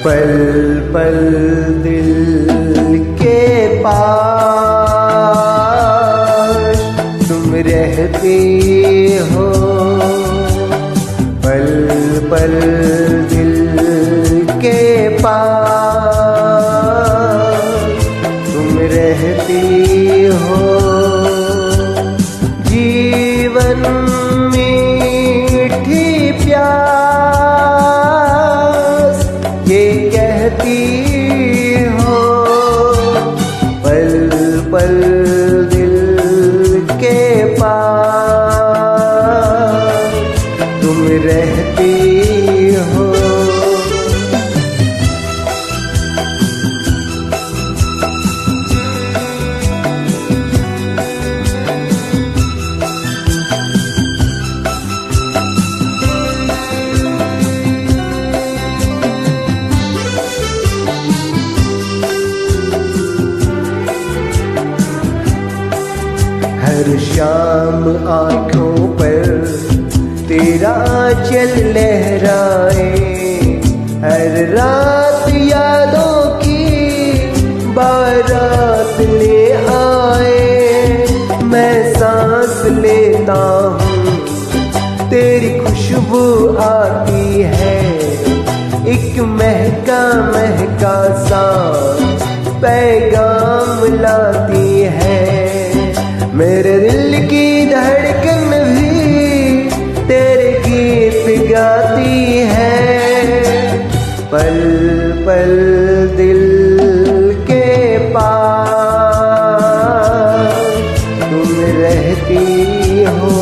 पल पल दिल के पास तुम रहती हो, पल पल दिल के पास तुम रहती हो। जीवन मीठी प्यास ये कहती हो, पल पल दिल के पास तुम रहती हो। हर शाम आँखों पर तेरा आंचल लहराए, हर रात यादों की बारात ले आए। मैं सांस लेता हूँ तेरी खुशबू आती है, एक महका महका सा पैगाम लाती है। मेरे दिल की धड़कन भी तेरे गीत गाती है, पल पल दिल के पास तुम रहती हो।